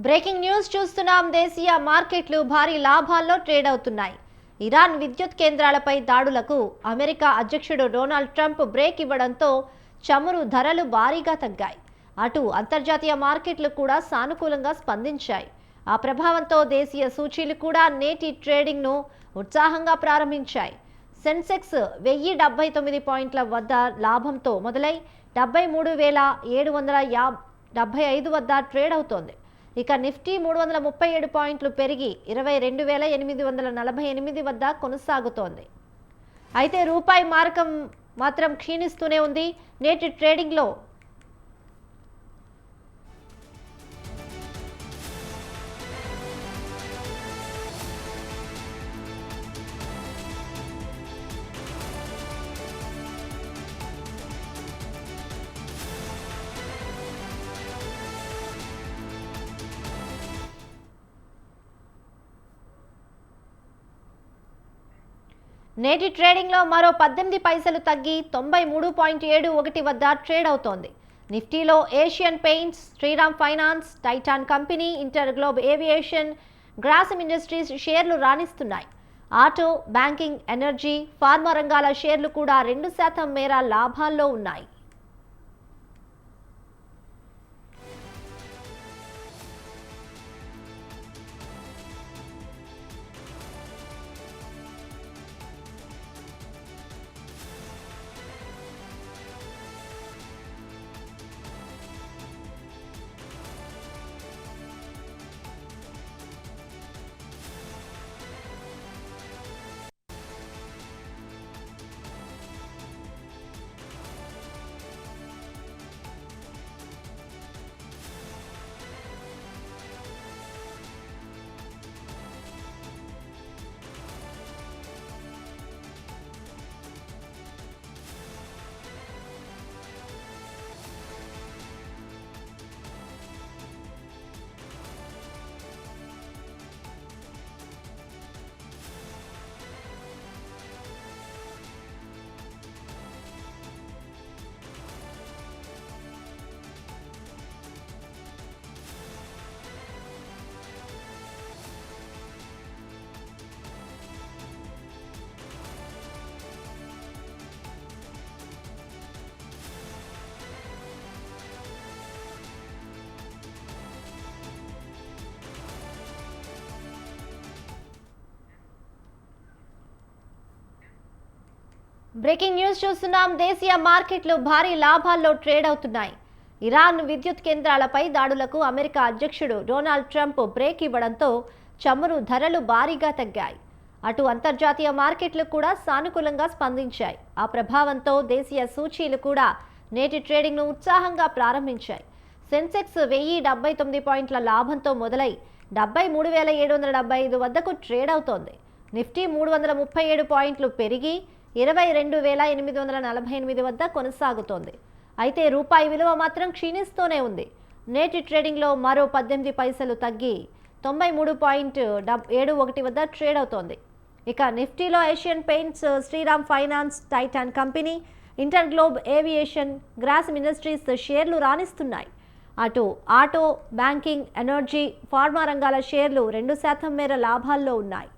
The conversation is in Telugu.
బ్రేకింగ్ న్యూస్ చూస్తున్నాం. దేశీయ మార్కెట్లు భారీ లాభాల్లో ట్రేడ్ అవుతున్నాయి. ఇరాన్ విద్యుత్ కేంద్రాలపై దాడులకు అమెరికా అధ్యక్షుడు డొనాల్డ్ ట్రంప్ బ్రేక్ ఇవ్వడంతో చమురు ధరలు భారీగా తగ్గాయి. అటు అంతర్జాతీయ మార్కెట్లు కూడా సానుకూలంగా స్పందించాయి. ఆ ప్రభావంతో దేశీయ సూచీలు కూడా నేటి ట్రేడింగ్ను ఉత్సాహంగా ప్రారంభించాయి. సెన్సెక్స్ 1079 పాయింట్ల వద్ద లాభంతో మొదలై 73,775 వద్ద ట్రేడ్ అవుతోంది. ఇక నిఫ్టీ 337 పాయింట్లు పెరిగి 22,848 వద్ద కొనసాగుతోంది. అయితే రూపాయి మారకం మాత్రం క్షీణిస్తూనే ఉంది. నేటి ట్రేడింగ్లో మరో 18 పైసలు తగ్గి 93.71 వద్ద ట్రేడ్ అవుతోంది. నిఫ్టీలో Asian Paints, Shriram Finance, Titan Company, InterGlobe Aviation, Grasim Industries షేర్లు రాణిస్తున్నాయి. ఆటో, బ్యాంకింగ్, ఎనర్జీ, ఫార్మా రంగాల షేర్లు కూడా 2% మేర లాభాల్లో ఉన్నాయి. బ్రేకింగ్ న్యూస్ చూస్తున్నాం. దేశీయ మార్కెట్లు భారీ లాభాల్లో ట్రేడ్ అవుతున్నాయి. ఇరాన్ విద్యుత్ కేంద్రాలపై దాడులకు అమెరికా అధ్యక్షుడు డొనాల్డ్ ట్రంప్ బ్రేక్ ఇవ్వడంతో చమురు ధరలు భారీగా తగ్గాయి. అటు అంతర్జాతీయ మార్కెట్లు కూడా సానుకూలంగా స్పందించాయి. ఆ ప్రభావంతో దేశీయ సూచీలు కూడా నేటి ట్రేడింగ్ను ఉత్సాహంగా ప్రారంభించాయి. సెన్సెక్స్ 1079 పాయింట్ల లాభంతో మొదలై 73,775 వద్దకు ట్రేడ్ అవుతోంది. నిఫ్టీ 337 పాయింట్లు పెరిగి 22,848 వద్ద కొనసాగుతోంది. అయితే రూపాయి విలువ మాత్రం క్షీణిస్తూనే ఉంది. నేటి ట్రేడింగ్లో మరో 18 పైసలు తగ్గి 93.71 వద్ద ట్రేడ్ అవుతోంది. ఇక నిఫ్టీలో Asian Paints, Shriram Finance, Titan Company, InterGlobe Aviation, Grasim Industries షేర్లు రాణిస్తున్నాయి. అటు ఆటో, బ్యాంకింగ్, ఎనర్జీ, ఫార్మా రంగాల షేర్లు 2% మేర లాభాల్లో ఉన్నాయి.